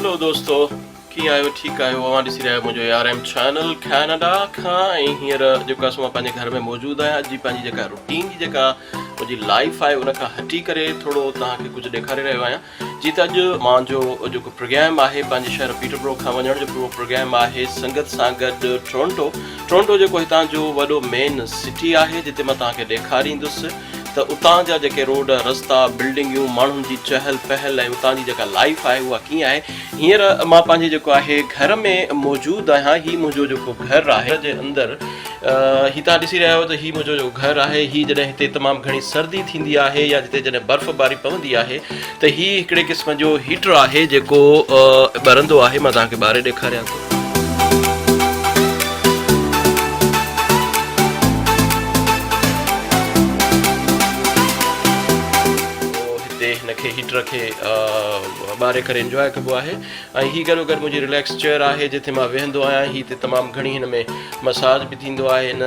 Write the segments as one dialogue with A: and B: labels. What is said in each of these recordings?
A: Hello दोस्तों, कीअं आहियो? ठीकु आहियो? अवां ॾिसी रहिया आहियो मुंहिंजो ARM चैनल कैनेडा खां। ऐं हींअर जेको आहे मां पंहिंजे घर में मौजूदु आहियां। अॼु जी पंहिंजी जेका रूटीन जी जेका मुंहिंजी लाइफ आहे उन खां हटी करे थोरो तव्हांखे कुझु ॾेखारे रहियो आहियां। जीअं त अॼु मुंहिंजो जेको प्रोग्राम आहे पंहिंजे शहर पीटरबरो खां वञण जो प्रोग्राम आहे संगत सां गॾु टोरंटो जेको हितां जो वॾो मेन सिटी आहे, जिते मां तव्हांखे ॾेखारींदुसि त उतां जा जेके रोड रस्ता बिल्डिंगियूं माण्हुनि जी चहल पहल ऐं उतां जी जेका लाइफ आहे उहा कीअं आहे। हींअर मां पंहिंजे जेको आहे घर में मौजूदु आहियां। हीउ मुंहिंजो जेको घरु आहे जे अंदरि ही तव्हां ॾिसी रहिया आहियो त हीउ मुंहिंजो जेको घरु आहे, हीउ जॾहिं हिते तमामु घणी सर्दी थींदी आहे या जिते जॾहिं बर्फ़बारी पवंदी आहे त हीउ हिकिड़े क़िस्म जो हीटर आहे जेको ॿरंदो आहे। मां तव्हांखे ॿारे ॾेखारियां थो। हिनखे हीटर खे ॿारे करे इंजॉय कबो आहे। ऐं हीअ गॾो गॾु मुंहिंजी रिलैक्स चेयर आहे जिथे मां वेहंदो आहियां। हीअ हिते तमामु घणी हिन में मसाज बि थींदो आहे हिन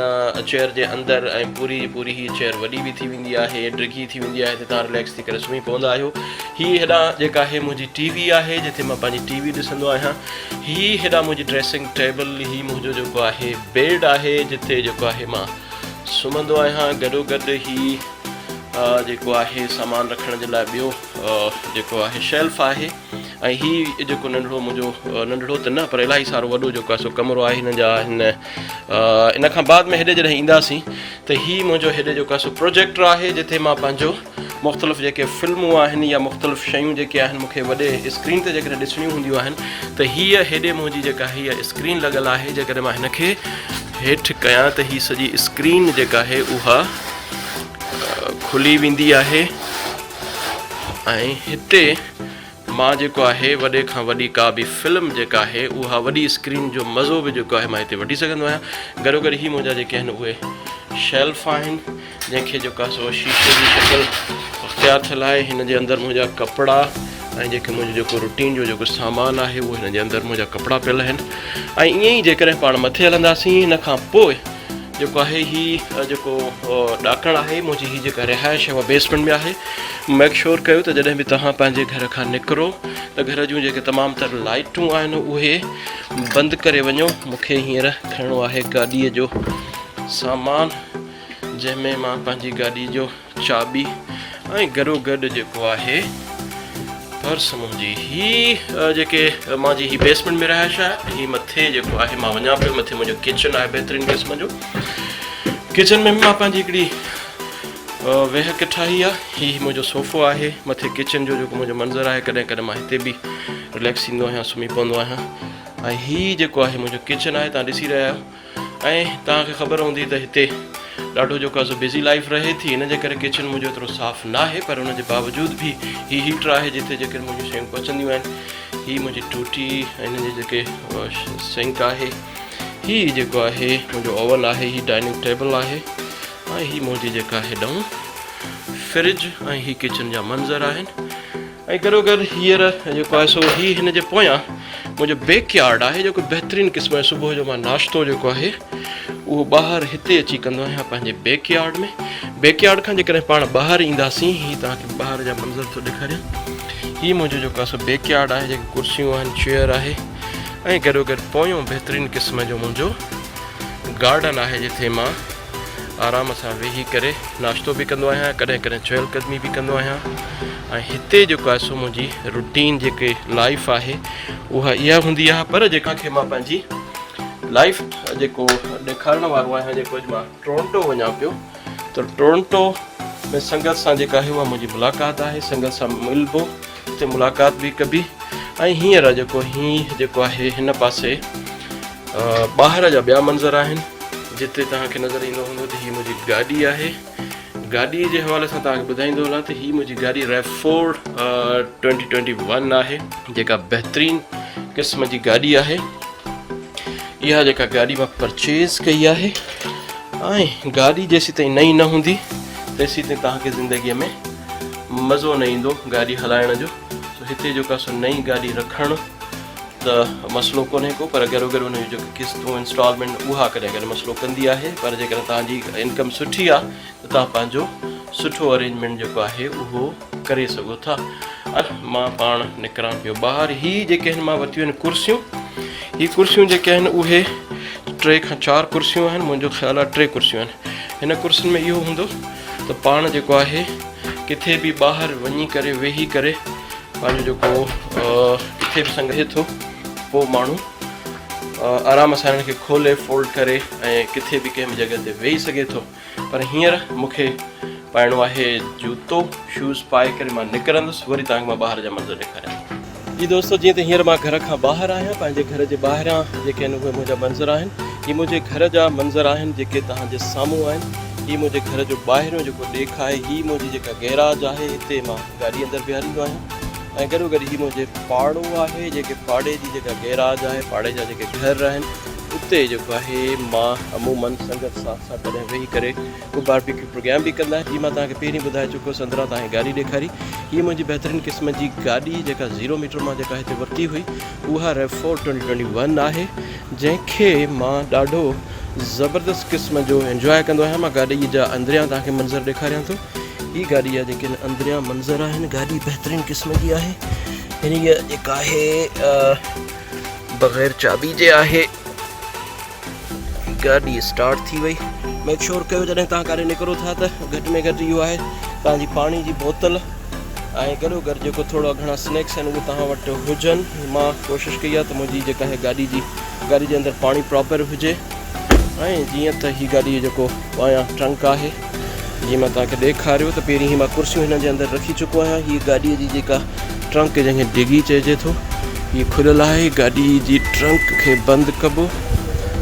A: चेयर जे अंदरि, ऐं पूरी हीअ चेयर वॾी बि थी वेंदी आहे, ड्रिगी थी वेंदी आहे, हिते तव्हां रिलैक्स थी करे सुम्ही पवंदा आहियो। हीअ हेॾां जेका आहे मुंहिंजी TV आहे जिथे मां पंहिंजी TV ॾिसंदो आहियां। हीअ हेॾां मुंहिंजी ड्रेसिंग टेबल, हीअ मुंहिंजो जेको आहे बेड आहे जिथे जेको आहे मां सुम्हंदो आहियां। गॾो गॾु हीअ जेको आहे सामान रखण जे लाइ ॿियो जेको आहे शेल्फ आहे। ऐं हीअ जेको नंढड़ो त न पर इलाही सारो वॾो जेको आहे सो कमिरो आहे हिन जा। इन खां बाद में हेॾे जॾहिं ईंदासीं त हीअ मुंहिंजो हेॾे जेको आहे सो प्रोजेक्टर आहे जिथे मां पंहिंजो मुख़्तलिफ़ जेके फिल्मूं आहिनि या मुख़्तलिफ़ शयूं जेके आहिनि मूंखे वॾे स्क्रीन ते जेकॾहिं ॾिसणियूं हूंदियूं आहिनि त हीअ हेॾे मुंहिंजी जेका हीअ स्क्रीन लॻल आहे। जेकॾहिं मां हिनखे हेठि कयां त हीअ सॼी स्क्रीन जेका आहे उहा खुली वेंदी आहे। ऐं हिते मां जेको आहे वॾे खां वॾी का बि फिल्म जेका आहे उहा वॾी स्क्रीन जो मज़ो बि जेको आहे मां हिते वठी सघंदो आहियां। गॾो गॾु ही मुंहिंजा जेके आहिनि उहे शेल्फ आहिनि जंहिंखे जेको आहे सो शीशे जी शकिल अख़्तियार थियल आहे। हिन जे अंदरि मुंहिंजा कपिड़ा ऐं जेके मुंहिंजो जेको रूटीन जो जेको सामान आहे उहो हिन जे अंदरि मुंहिंजा कपिड़ा पियल आहिनि। ऐं ईअं ई जेकॾहिं पाण मथे हलंदासीं हिन खां पोइ जेको आहे हीअ जेको ॾाकणु आहे मुंहिंजी हीअ जेका रिहाइश आहे उहा बेसमेंट में आहे। मेक श्योर कयो त जॾहिं बि तव्हां पंहिंजे घर खां निकिरो त घर जूं जेके तमामु तर लाइटूं आहिनि उहे बंदि करे वञो। मूंखे हींअर खणणो आहे गाॾीअ जो सामान जंहिंमें मां पंहिंजी गाॾी जो चाबी ऐं गॾो गॾु जेको आहे पर्स मुंहिंजी ही जेके मुंहिंजी ही बेसमेंट में रहाइश आहे। ही मथे जेको आहे मां वञा पियो, मथे मुंहिंजो किचन आहे बहितरीनु क़िस्म जो। किचन में मां पंहिंजी हिकिड़ी वेहक ठाही आहे। हीअ मुंहिंजो सोफ़ो आहे। मथे किचन जो जेको मुंहिंजो मंज़रु आहे, कॾहिं कॾहिं मां हिते बि रिलैक्स थींदो आहियां, सुम्ही पवंदो आहियां। ऐं हीअ जेको आहे मुंहिंजो किचन आहे, तव्हां ॾिसी रहिया आहियो। ऐं तव्हांखे ख़बर हूंदी त हिते ॾाढो जेको आहे सो बिज़ी लाइफ रहे थी, हिन जे करे किचन मुंहिंजो एतिरो साफ़ु न आहे, पर हुन जे बावजूद बि हीअ हीटर आहे जिते जेके मुंहिंजियूं शयूं पचंदियूं आहिनि। हीअ मुंहिंजी टूटी ऐं हिन जे जेके सिंक आहे। हीअ जेको आहे मुंहिंजो ओवन आहे। हीअ डाइनिंग टेबल आहे। ऐं हीअ मुंहिंजी जेका हेॾां फ्रिज ऐं हीअ किचन जा मंज़र आहिनि। ऐं गॾो गॾु हींअर जेको आहे सो हीअ हिन जे पोयां मुंहिंजो बैकयार्ड आहे जेको बहितरीनु क़िस्म जो सुबुह जो मां नाश्तो जेको आहे उहो ॿाहिरि हिते अची कंदो आहियां पंहिंजे बैकयार्ड में। बैकयार्ड खां जेकॾहिं पाण ॿाहिरि ईंदासीं, हीअ तव्हांखे ॿाहिरि जा मंज़र थो ॾेखारियां। हीअ मुंहिंजो जेको आहे सो बैकयार्ड आहे, जेके कुर्सियूं आहिनि, चेयर आहे। ऐं गॾो गॾु पोयों बहितरीनु क़िस्म जो मुंहिंजो गार्डन आहे जिथे मां आराम सां वेही करे नाश्तो बि कंदो आहियां, कॾहिं कॾहिं चहलकदमी बि कंदो आहियां। ऐं हिते जेको आहे सो मुंहिंजी रूटीन जेके लाइफ आहे उहा इहा हूंदी आहे। पर जेका मां पंहिंजी लाइफ जेको ॾेखारण वारो आहियां, जेको अॼु मां टोरंटो वञा पियो, त टोरंटो में संगत सां जेका आहे उहा मुंहिंजी मुलाक़ात आहे। संगत सां मिलबो, हिते मुलाक़ात बि कबी। ऐं हींअर जेको आहे हिन पासे ॿाहिरि जा ॿिया मंज़र आहिनि जिते तव्हांखे नज़र ईंदो हूंदो त हीअ मुंहिंजी गाॾी आहे। गाॾीअ जे हवाले सां तव्हांखे ॿुधाईंदो हलां त हीअ मुंहिंजी गाॾी RAV4 2021 आहे, जेका बहितरीनु क़िस्म जी गाॾी आहे। इहा जेका गाॾी मां परचेज़ कई आहे। ऐं गाॾी जेसीं ताईं नई न हूंदी तेसीं ताईं तव्हांखे ज़िंदगीअ में मज़ो न ईंदो गाॾी हलाइण जो। हिते जेको आहे सो नई गाॾी रखणु त मसइलो कोन्हे को, पर गॾो गॾु हुनजूं जेके क़िस्तूं इंस्टॉलमेंट उहा कॾहिं कॾहिं मसइलो कंदी आहे। पर जेकॾहिं तव्हांजी इनकम सुठी आहे त तव्हां पंहिंजो सुठो अरेंजमेंट जेको आहे उहो करे सघो था। मां पाण निकिरां पियो ॿाहिरि। ही जेके आहिनि मां वरितियूं आहिनि कुर्सियूं। ही कुर्सियूं जेके आहिनि उहे 3 खां 4 कुर्सियूं आहिनि। मुंहिंजो ख़्यालु आहे 3 कुर्सियूं आहिनि। हिन कुर्सियुनि में इहो हूंदो त पाण जेको आहे किथे बि ॿाहिरि वञी करे वेही करे पंहिंजो जेको किथे बि संघे थो, पोइ माण्हू आराम सां हिन खे खोले फोल्ड करे ऐं किथे बि कंहिं बि जॻह ते वेही सघे थो। पर हींअर मूंखे पाइणो आहे जूतो, शूज़ पाए करे मां निकिरंदुसि। वरी तव्हांखे मां ॿाहिरि जा मंज़र ॾेखारियां। जी दोस्तो, जीअं त हींअर मां घर खां ॿाहिरि आहियां। पंहिंजे घर जे ॿाहिरां जेके आहिनि उहे मुंहिंजा मंज़र आहिनि। ही मुंहिंजे घर जा मंज़र आहिनि जेके तव्हांजे साम्हूं आहिनि। ही मुंहिंजे घर जो ॿाहिरियों जेको ॾेख आहे। ही मुंहिंजी जेका गैराज आहे, हिते मां गाॾी अंदरि बीहारींदो आहियां। ऐं गॾो गॾु ही मुंहिंजे पाड़ो आहे, जेके पाड़े जी जेका गैराज आहे, पाड़े जा जेके घर आहिनि, उते जेको आहे मां अमूमन संगत सां कॾहिं वेही करे को बारबेक्यू प्रोग्राम बि कंदा आहिनि। जीअं मां तव्हांखे पहिरीं ॿुधाए चुकोसि, अंदरां तव्हांखे गाॾी ॾेखारी। हीअ मुंहिंजी बहितरीनु क़िस्म जी गाॾी जेका 0 मीटर मां जेका हिते वरिती हुई, उहा RAV4 2021 आहे, जंहिंखे मां ॾाढो ज़बरदस्त क़िस्म जो एंजॉय कंदो आहियां। मां गाॾी जा अंदरियां तव्हांखे मंज़र ॾेखारियां थो। ही गाॾी जा जेके अंदरियां मंज़र आहिनि, गाॾी बहितरीनु क़िस्म जी आहे। हिन जेका आहे बग़ैर चाबी जे आहे। गाॾी स्टार्ट थी वई। मेक श्योर कयो जॾहिं तव्हां काॾे निकिरो था त घटि में घटि इहो आहे तव्हांजी पाणी जी बोतल ऐं गॾो गॾु जेको थोरा घणा स्नैक्स आहिनि उहे तव्हां वटि हुजनि। मां कोशिशि कई आहे त मुंहिंजी जेका आहे गाॾी जे अंदरि पाणी प्रॉपर हुजे। ऐं जीअं त हीअ गाॾी जेको ॿाहिरां ट्रंक आहे, जीअं मां तव्हांखे ॾेखारियो त पहिरीं ई मां कुर्सियूं हिन जे अंदरि रखी चुको आहियां। हीअ गाॾीअ जी जेका ट्रंक जंहिंखे डिगी चइजे थो, हीअ खुलियल आहे। गाॾी जी ट्रंक खे बंदि कबो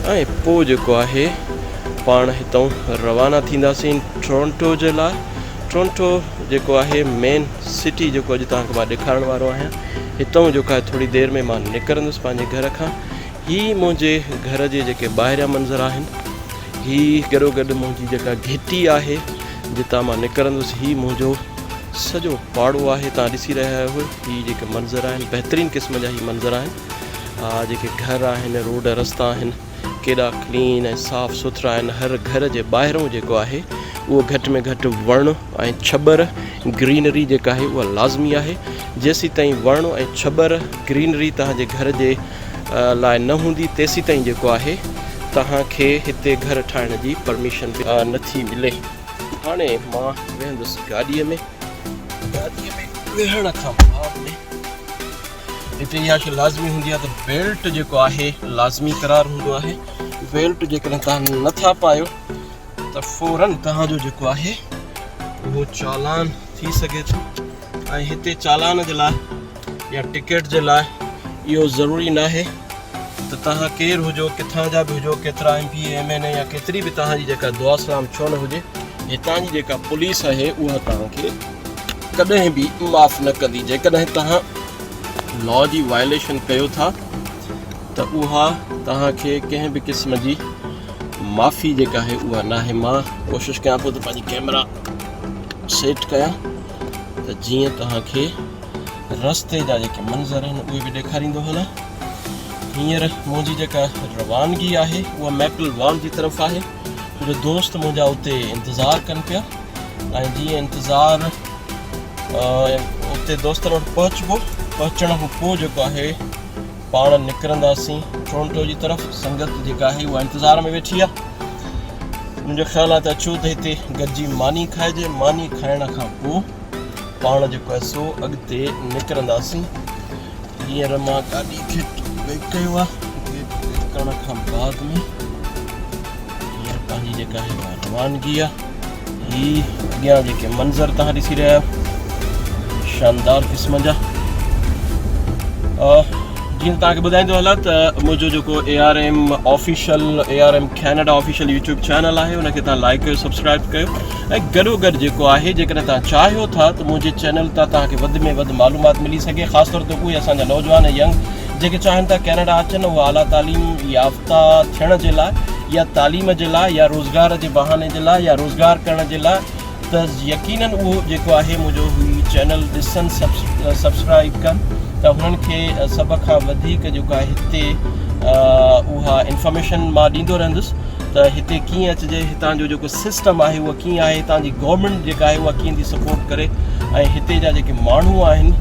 A: ऐं पोइ जेको आहे पाण हितां रवाना थींदासीं टोरंटो जे लाइ। टोरंटो जेको आहे मेन सिटी जेको अॼु तव्हांखे मां ॾेखारण वारो आहियां। हितां जेको आहे थोरी देरि में मां निकिरंदुसि पंहिंजे घर खां। ही मुंहिंजे घर जे जेके ॿाहिरियां मंज़र आहिनि। ही गॾो गॾु मुंहिंजी जेका घिटी आहे जितां मां निकिरंदुसि, ही मुंहिंजो सॼो पाड़ो आहे। तव्हां ॾिसी रहिया आहियो ही जेके मंज़र आहिनि, बहितरीनु क़िस्म जा ही मंज़र आहिनि। जेके घर आहिनि, रोड रस्ता आहिनि, केॾा क्लीन ऐं साफ़ु सुथरा आहिनि। हर घर जे ॿाहिरों जेको आहे उहो घटि में घटि वण ऐं छबर, ग्रीनरी जेका आहे उहा लाज़मी आहे। जेसीं ताईं वण ऐं छबर, ग्रीनरी तव्हांजे घर जे लाइ न हूंदी, तेसीं ताईं जेको आहे तव्हांखे हिते घर ठाहिण जी परमिशन बि नथी मिले। हाणे मां वेहंदुसि गाॾीअ में वेहण खां बाद में हिते इहा शइ लाज़मी हूंदी आहे त बेल्ट जेको आहे लाज़मी क़रार हूंदो आहे। बेल्ट जेकॾहिं तव्हां नथा पायो त फ़ौरन तव्हांजो जेको आहे उहो चालान थी सघे थो। ऐं हिते चालान जे लाइ या टिकट जे लाइ इहो ज़रूरी न आहे त तव्हां केरु हुजो, किथां जा बि हुजो, केतिरा MPA MNA या केतिरी बि तव्हांजी जेका दुआ सलाम छो न हुजे, हितां जी जेका पुलिस आहे उहा तव्हांखे कॾहिं बि माफ़ न कंदी। जेकॾहिं तव्हां लॉ जी वायलेशन कयो था त उहा तव्हांखे कंहिं बि क़िस्म जी माफ़ी जेका आहे उहा न आहे। मां कोशिशि कयां पियो त पंहिंजी कैमरा सेट कयां त जीअं तव्हांखे रस्ते जा जेके मंज़र आहिनि उहे बि ॾेखारींदो हलां। हींअर मुंहिंजी जेका रवानगी आहे उहा मैपल वॉन जी तरफ़ आहे। मुंहिंजो दोस्त मुंहिंजा उते इंतज़ारु कनि पिया ऐं जीअं इंतज़ारु उते दोस्तनि वटि पहुचण खां पोइ जेको आहे पाण निकिरंदासीं टोरंटो जी तरफ़। संगत जेका आहे उहा इंतज़ार में वेठी आहे। मुंहिंजो ख़्यालु आहे त अचो त हिते गॾिजी मानी खाइजे। मानी खाइण खां पोइ पाण जेको आहे सो अॻिते निकिरंदासीं। हींअर मां गाॾी खे वेट कयो आहे। वेट करण खां बाद में हींअर पंहिंजी जेका आहे उहा रवानगी आहे। ही अॻियां जेके मंज़र तव्हां ॾिसी रहिया आहियो शानदार क़िस्म जा। जीअं तव्हांखे ॿुधाईंदो हलां त मुंहिंजो जेको ARM Canada official YouTube channel आहे उनखे तव्हां लाइक कयो, सब्सक्राइब कयो ऐं गॾो गॾु जेको आहे जेकॾहिं तव्हां चाहियो था त मुंहिंजे चैनल तां तव्हांखे वधि में वधि मालूमात मिली सघे। ख़ासि तौर ते उहे असांजा नौजवान यंग जेके चाहिनि था कैनेडा अचनि, उहा आला तालीम याफ़्ता थियण जे लाइ या तालीम जे लाइ या रोज़गार जे बहाने जे लाइ या रोज़गार करण जे लाइ, त यकीनन उहो जेको आहे मुंहिंजो हीउ चैनल ॾिसनि, सब्सक्राइब कनि त हुननि खे सभ खां वधीक जेको आहे हिते उहा इंफॉर्मेशन मां ॾींदो रहंदुसि। त त हिते कीअं अचिजे, हितां जो जेको सिस्टम आहे उहो कीअं आहे, हितां जी गवर्नमेंट जेका आहे उहा कीअं थी सपोर्ट करे, ऐं हिते जा जेके माण्हू आहिनि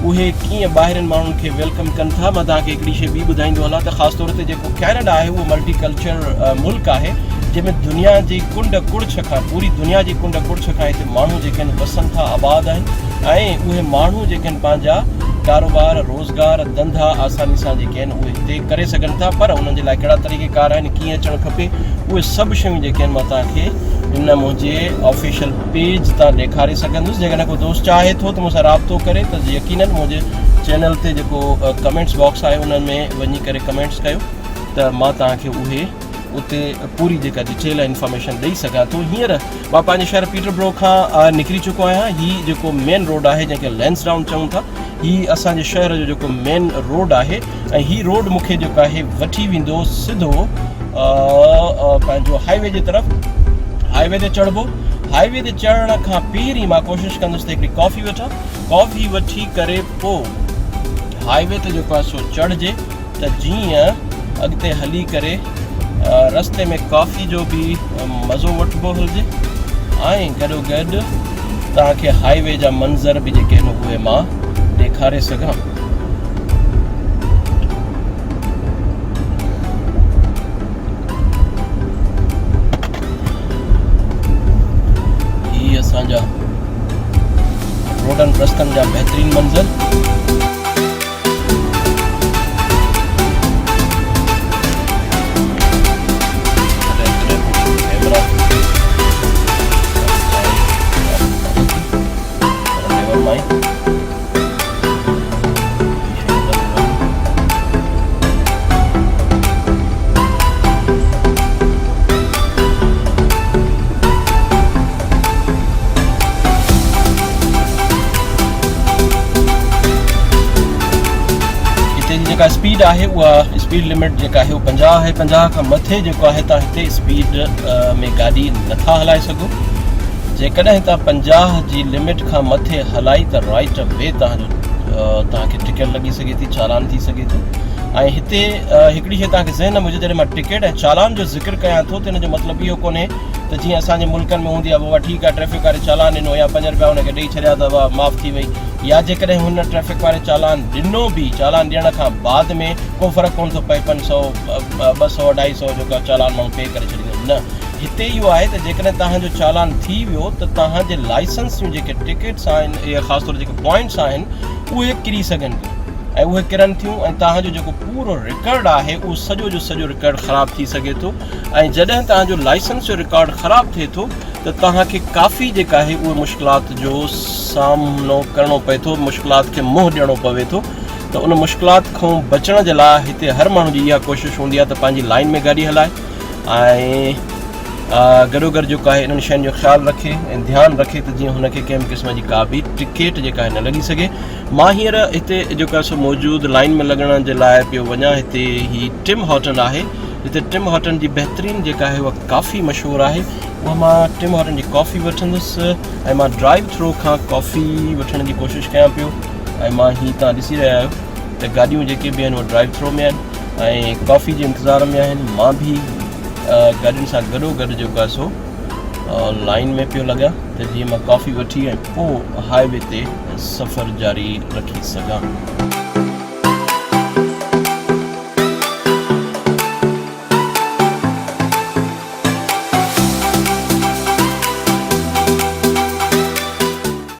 A: उहे कीअं ॿाहिरिनि माण्हुनि खे वेलकम कनि था। मां तव्हांखे हिकिड़ी शइ ॿी ॿुधाईंदो हलां त ख़ासि तौर ते जेको कैनेडा आहे उहो मल्टीकल्चर मुल्क आहे, जंहिंमें दुनिया जी कुंड कुड़छ खां, पूरी दुनिया जी कुंड कुड़छ खां हिते माण्हू जेके आहिनि वसनि था, आबाद आहिनि, ऐं उहे माण्हू जेके आहिनि पंहिंजा कारोबार, रोज़गार, धंधा आसानी सां जेके आहिनि उहे हिते करे सघनि था। पर उन्हनि जे लाइ कहिड़ा तरीक़ेकार आहिनि, कीअं अचणु खपे, उहे सभु शयूं जेके आहिनि मां तव्हांखे हिन मुंहिंजे ऑफिशियल पेज तां ॾेखारे सघंदुसि। जेकॾहिं को दोस्त चाहे थो त मूंसां राब्तो करे त यकीनन मुंहिंजे चैनल ते जेको कमेंट्स बॉक्स आहे उन में वञी करे कमेंट्स कयो त मां तव्हांखे उहे उते पूरी जेका डिटेल इंफॉर्मेशन ॾेई सघां थो। हींअर मां पंहिंजे शहर पीटरब्रो खां निकिरी चुको आहियां। हीअ जेको मेन रोड आहे जंहिंखे लैंसडाउन चऊं था, हीअ असांजे शहर जो जेको मेन रोड आहे, ऐं हीअ रोड मूंखे जेको आहे वठी वेंदो सिधो पंहिंजो हाईवे जे तरफ़। हाईवे ते चढ़बो, हाईवे ते चढ़ण खां पहिरीं मां कोशिशि कंदुसि त हिकिड़ी कॉफ़ी वठां। कॉफ़ी वठी करे पोइ हाईवे ते जेको आहे सो चढ़िजे त जीअं अॻिते हली करे रस्ते में कॉफ़ी जो बि मज़ो वठिबो हलिजे, ऐं गॾोगॾु तव्हांखे हाईवे जा मंज़र बि जेके आहिनि उहे मां ॾेखारे सघां। ही असांजा रोडनि रस्तनि जा बहितरीन मंज़र। जेका स्पीड आहे उहा स्पीड लिमिट जेका आहे उहा 50 आहे। 50 खां मथे जेको आहे तव्हां हिते स्पीड में गाॾी नथा हलाए सघो। जेकॾहिं तव्हां 50 जी लिमिट खां मथे हलाई त राइट वे तव्हांखे टिकट लॻी सघे थी, चालान थी सघे थो। ऐं हिते हिकिड़ी शइ तव्हांखे ज़हन में हुजे, जॾहिं मां टिकट ऐं चालान जो ज़िक्र कयां थो त हिन जो मतिलबु इहो कोन्हे त जीअं असांजे मुल्कनि में हूंदी आहे बाबा ठीकु आहे ट्रैफिक वारे चालान ॾिनो या 5 रुपया हुनखे ॾेई छॾिया त वाह माफ़ु थी वई, या जेकॾहिं हुन ट्रैफिक वारे चालान ॾिनो बि, चालान ॾियण खां बाद में को फ़र्क़ु कोन थो पए 500, 200, 250 जेको चालान माण्हू पे करे छॾींदो। न, हिते इहो आहे त जेकॾहिं तव्हांजो चालान थी वियो त तव्हांजे लाइसेंस जूं जेके टिकट्स आहिनि या ख़ासि तौर जेके पॉइंट्स आहिनि उहे किरी सघनि थियूं, ऐं उहे किरनि थियूं, ऐं तव्हांजो जेको पूरो रिकॉर्ड आहे उहो सॼो जो सॼो रिकॉर्ड ख़राबु थी सघे थो। ऐं जॾहिं तव्हांजो लाइसेंस जो रिकॉर्ड ख़राबु थिए थो त तव्हांखे काफ़ी जेका आहे उहे मुश्किलात जो सामनो करिणो पए थो, मुश्किलात खे मुंहुं ॾियणो पवे थो। त उन मुश्किलात खां बचण जे लाइ हिते हर माण्हू जी इहा कोशिशि हूंदी आहे त पंहिंजी लाइन में गाॾी हलाए, ऐं गॾोगॾु जेको आहे इन्हनि शयुनि जो ख़्यालु रखे ऐं ध्यानु रखे त जीअं हुनखे कंहिं बि क़िस्म जी का बि टिकट जेका आहे न लॻी सघे। मां हींअर हिते जेको आहे सो मौजूदु लाइन में लॻण जे लाइ पियो वञा। हिते ही टिम हॉर्टन आहे। हिते टिम हॉर्टन जी बहितरीन जेका आहे उहा काफ़ी मशहूरु आहे। उहा मां टिम हॉर्टन जी कॉफ़ी वठंदुसि, ऐं मां ड्राइव थ्रू खां कॉफ़ी वठण जी कोशिशि कयां पियो। ऐं मां हीअं तव्हां ॾिसी रहिया आहियो त गाॾियूं जेके बि आहिनि उहे ड्राइव थ्रू में आहिनि ऐं कॉफ़ी जे इंतज़ार में आहिनि। मां बि गाॾियुनि सां गॾोगॾु जेको आहे सो लाइन में पियो लॻा त जीअं मां कॉफ़ी वठी ऐं पोइ हाईवे ते सफ़र जारी रखी सघां।